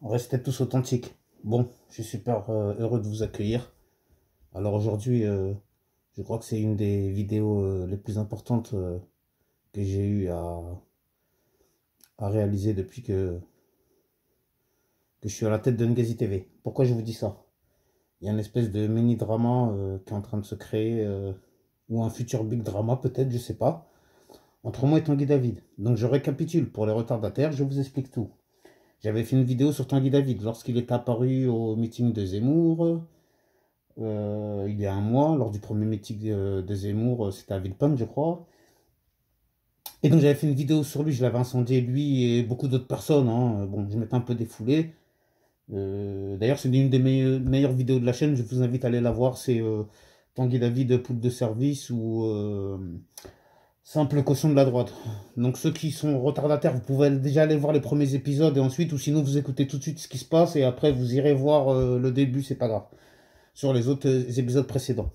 Restez tous authentiques. Bon, je suis super heureux de vous accueillir. Alors aujourd'hui, je crois que c'est une des vidéos les plus importantes que j'ai eu à réaliser depuis que je suis à la tête de Ngazi TV. Pourquoi je vous dis ça? Il y a une espèce de mini-drama qui est en train de se créer, ou un futur big drama peut-être, je sais pas, entre moi et Tanguy David. Donc je récapitule pour les retardataires, je vous explique tout. J'avais fait une vidéo sur Tanguy David lorsqu'il est apparu au meeting de Zemmour, il y a un mois, lors du premier meeting de Zemmour, c'était à Villepinte, je crois. Et donc j'avais fait une vidéo sur lui, je l'avais incendié, lui et beaucoup d'autres personnes, hein. Bon, je m'étais un peu défoulé. D'ailleurs, c'est une des meilleures vidéos de la chaîne, je vous invite à aller la voir, c'est Tanguy David, poule de service ou simple caution de la droite. Donc ceux qui sont retardataires, vous pouvez déjà aller voir les premiers épisodes et ensuite, ou sinon vous écoutez tout de suite ce qui se passe et après vous irez voir le début, c'est pas grave, sur les autres épisodes précédents.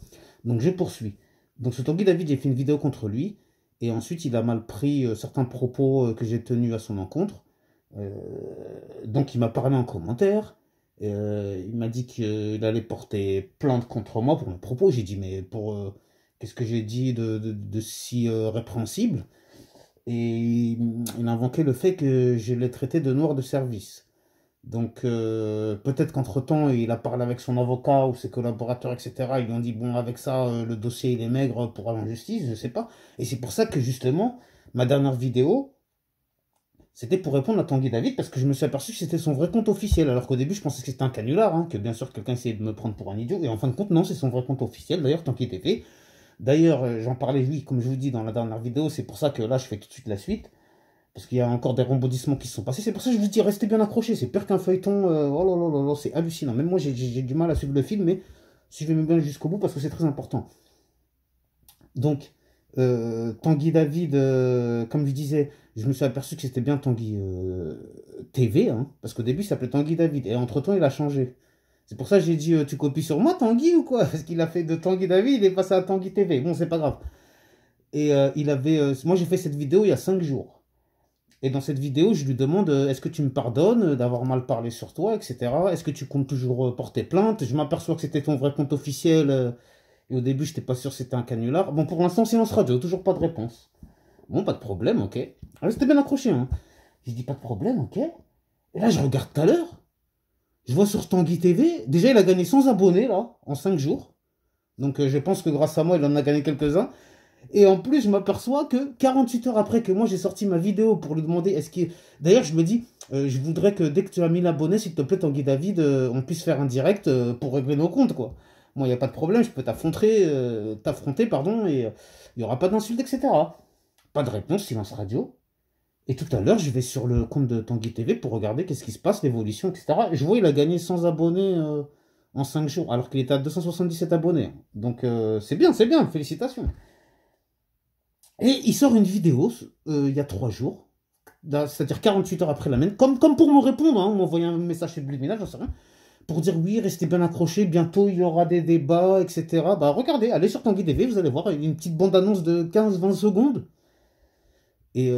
Donc je poursuis. Donc ce Tanguy David, j'ai fait une vidéo contre lui et ensuite il a mal pris certains propos que j'ai tenus à son encontre. Euh, donc il m'a parlé en commentaire. Il m'a dit qu'il allait porter plainte contre moi pour mes propos. J'ai dit, mais pour qu'est-ce que j'ai dit de si répréhensible? Et il a invoqué le fait que je l'ai traité de noir de service. Donc peut-être qu'entre-temps, il a parlé avec son avocat ou ses collaborateurs, etc. Ils lui ont dit, bon, avec ça, le dossier, il est maigre pour aller en justice, je sais pas. Et c'est pour ça que justement, ma dernière vidéo, c'était pour répondre à Tanguy David, parce que je me suis aperçu que c'était son vrai compte officiel, alors qu'au début, je pensais que c'était un canular, hein, que bien sûr, quelqu'un essayait de me prendre pour un idiot. Et en fin de compte, non, c'est son vrai compte officiel, d'ailleurs, tant qu'il était fait. D'ailleurs, j'en parlais, lui, comme je vous dis dans la dernière vidéo, c'est pour ça que là, je fais tout de suite la suite. Parce qu'il y a encore des rebondissements qui se sont passés. C'est pour ça que je vous dis, restez bien accrochés. C'est pire qu'un feuilleton. Oh là là là là, c'est hallucinant. Même moi, j'ai du mal à suivre le film, mais suivez-moi bien jusqu'au bout parce que c'est très important. Donc, Tanguy David, comme je disais, je me suis aperçu que c'était bien Tanguy TV, hein, parce qu'au début, il s'appelait Tanguy David. Et entre-temps, il a changé. C'est pour ça que j'ai dit, tu copies sur moi, Tanguy, ou quoi? Parce qu'il a fait de Tanguy David, il est passé à Tanguy TV. Bon, c'est pas grave. Et moi, j'ai fait cette vidéo il y a 5 jours. Et dans cette vidéo, je lui demande est-ce que tu me pardonnes d'avoir mal parlé sur toi, etc. Est-ce que tu comptes toujours porter plainte? Je m'aperçois que c'était ton vrai compte officiel. Et au début, je n'étais pas sûr que c'était un canular. Bon, pour l'instant, silence radio, toujours pas de réponse. Bon, pas de problème, ok. Alors, c'était bien accroché, hein. J'ai dit pas de problème, ok. Et là, je regarde tout à l'heure. Je vois sur Tanguy TV, déjà, il a gagné 100 abonnés, là, en 5 jours. Donc, je pense que grâce à moi, il en a gagné quelques-uns. Et en plus, je m'aperçois que 48 heures après que moi j'ai sorti ma vidéo pour lui demander est-ce qu'il. D'ailleurs, je me dis, je voudrais que dès que tu as 1000 abonnés, s'il te plaît, Tanguy David, on puisse faire un direct pour régler nos comptes, quoi. Moi, il n'y a pas de problème, je peux t'affronter, pardon, et il n'y aura pas d'insultes, etc. Pas de réponse, silence radio. Et tout à l'heure, je vais sur le compte de Tanguy TV pour regarder qu'est-ce qui se passe, l'évolution, etc. Et je vois, il a gagné 100 abonnés en 5 jours, alors qu'il était à 277 abonnés. Donc, c'est bien, félicitations. Et il sort une vidéo il y a 3 jours, c'est-à-dire 48 heures après la mienne, comme pour me répondre, hein, m'envoyer un message subliminal, j'en sais rien, pour dire oui, restez bien accrochés, bientôt il y aura des débats, etc. Bah regardez, allez sur Tanguy TV, vous allez voir une petite bande-annonce de 15-20 secondes, et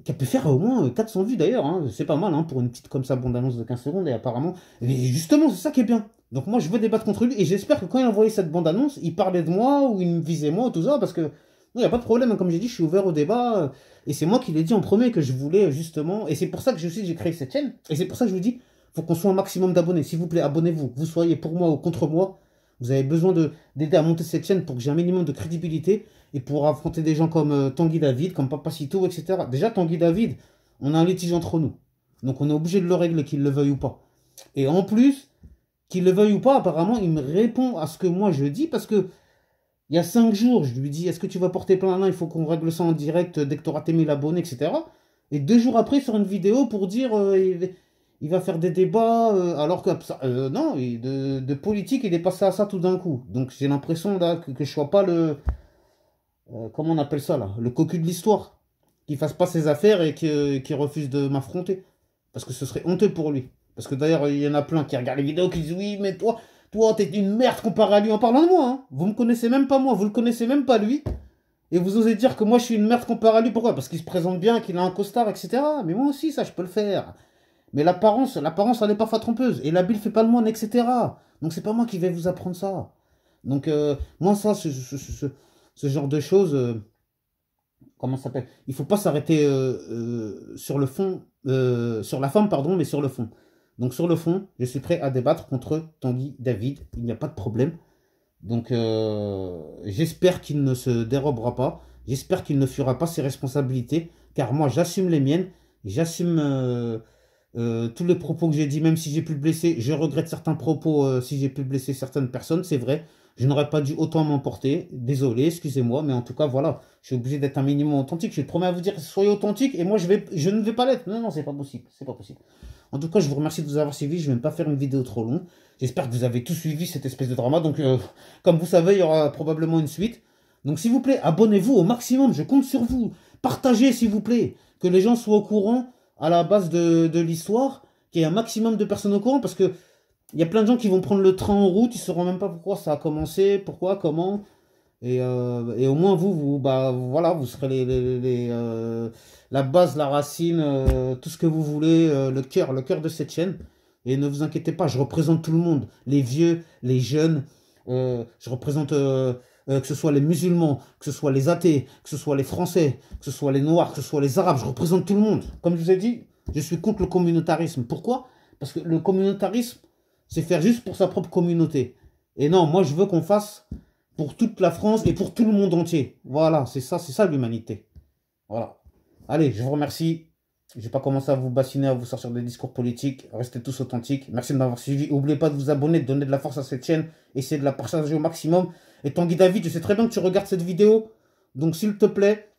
qui a pu faire au moins 400 vues d'ailleurs, hein. C'est pas mal hein, pour une petite comme ça bande-annonce de 15 secondes, et apparemment, et justement, c'est ça qui est bien. Donc moi je veux débattre contre lui, et j'espère que quand il a envoyé cette bande-annonce, il parlait de moi, ou il me visait moi, tout ça, parce que il n'y a pas de problème, hein. Comme j'ai dit, je suis ouvert au débat. Et c'est moi qui l'ai dit en premier que je voulais justement. Et c'est pour ça que j'ai créé cette chaîne. Et c'est pour ça que je vous dis, faut qu'on soit un maximum d'abonnés. S'il vous plaît, abonnez-vous. Que vous soyez pour moi ou contre moi. Vous avez besoin d'aider à monter cette chaîne pour que j'ai un minimum de crédibilité et pour affronter des gens comme Tanguy David, comme Papacito, etc. Déjà, Tanguy David, on a un litige entre nous. Donc on est obligé de le régler, qu'il le veuille ou pas. Et en plus, qu'il le veuille ou pas, apparemment, il me répond à ce que moi je dis parce que il y a 5 jours, je lui dis, est-ce que tu vas porter plainte? Il faut qu'on règle ça en direct dès que tu auras tes 1000 abonnés, etc. Et 2 jours après, sur une vidéo pour dire, il va faire des débats, alors que, non, de politique, il est passé à ça tout d'un coup. Donc j'ai l'impression là, que je sois pas comment on appelle ça là, le cocu de l'histoire, qu'il fasse pas ses affaires et qu'il refuse de m'affronter. Parce que ce serait honteux pour lui. Parce que d'ailleurs, il y en a plein qui regardent les vidéos qui disent, oui, mais toi, t'es une merde comparé à lui en parlant de moi. Hein. Vous me connaissez même pas moi, vous le connaissez même pas lui. Et vous osez dire que moi je suis une merde comparé à lui. Pourquoi? Parce qu'il se présente bien, qu'il a un costard, etc. Mais moi aussi, ça, je peux le faire. Mais l'apparence, elle n'est pas trompeuse. Et l'habit fait pas le moine, etc. Donc c'est pas moi qui vais vous apprendre ça. Donc moi, ça, ce genre de choses, comment ça s'appelle? Il faut pas s'arrêter sur le fond, sur la forme, pardon, mais sur le fond. Donc sur le fond, je suis prêt à débattre contre Tanguy David. Il n'y a pas de problème. Donc j'espère qu'il ne se dérobera pas. J'espère qu'il ne fuira pas ses responsabilités. Car moi, j'assume les miennes. J'assume tous les propos que j'ai dit, même si j'ai pu blesser. Je regrette certains propos si j'ai pu blesser certaines personnes, c'est vrai. Je n'aurais pas dû autant m'emporter. Désolé, excusez-moi, mais en tout cas, voilà. Je suis obligé d'être un minimum authentique. Je promets à vous dire, soyez authentique et moi, je ne vais pas l'être. Non, non, c'est pas possible. C'est pas possible. En tout cas, je vous remercie de vous avoir suivi. Je ne vais pas faire une vidéo trop longue. J'espère que vous avez tout suivi cette espèce de drama. Donc, comme vous savez, il y aura probablement une suite. Donc, s'il vous plaît, abonnez-vous au maximum. Je compte sur vous. Partagez, s'il vous plaît. Que les gens soient au courant à la base de l'histoire. Qu'il y ait un maximum de personnes au courant. Parce que il y a plein de gens qui vont prendre le train en route. Ils ne sauront même pas pourquoi ça a commencé. Pourquoi, comment. Et au moins, bah, voilà, vous serez la base, la racine, tout ce que vous voulez, le cœur de cette chaîne. Et ne vous inquiétez pas, je représente tout le monde, les vieux, les jeunes, je représente que ce soit les musulmans, que ce soit les athées, que ce soit les Français, que ce soit les Noirs, que ce soit les Arabes, je représente tout le monde. Comme je vous ai dit, je suis contre le communautarisme. Pourquoi? Parce que le communautarisme, c'est faire juste pour sa propre communauté. Et non, moi je veux qu'on fasse pour toute la France et pour tout le monde entier. Voilà, c'est ça l'humanité. Voilà. Allez, je vous remercie. Je ne vais pas commencer à vous bassiner, à vous sortir des discours politiques. Restez tous authentiques. Merci de m'avoir suivi. N'oubliez pas de vous abonner, de donner de la force à cette chaîne. Essayez de la partager au maximum. Et Tanguy David, je sais très bien que tu regardes cette vidéo. Donc, s'il te plaît,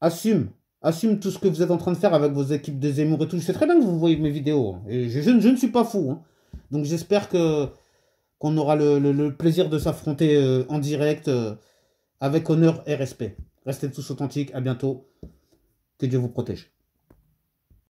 assume. Assume tout ce que vous êtes en train de faire avec vos équipes de Zemmour et tout. Je sais très bien que vous voyez mes vidéos. Et je ne suis pas fou. Hein. Donc, j'espère qu'on aura le plaisir de s'affronter en direct avec honneur et respect. Restez tous authentiques. À bientôt. Que Dieu vous protège.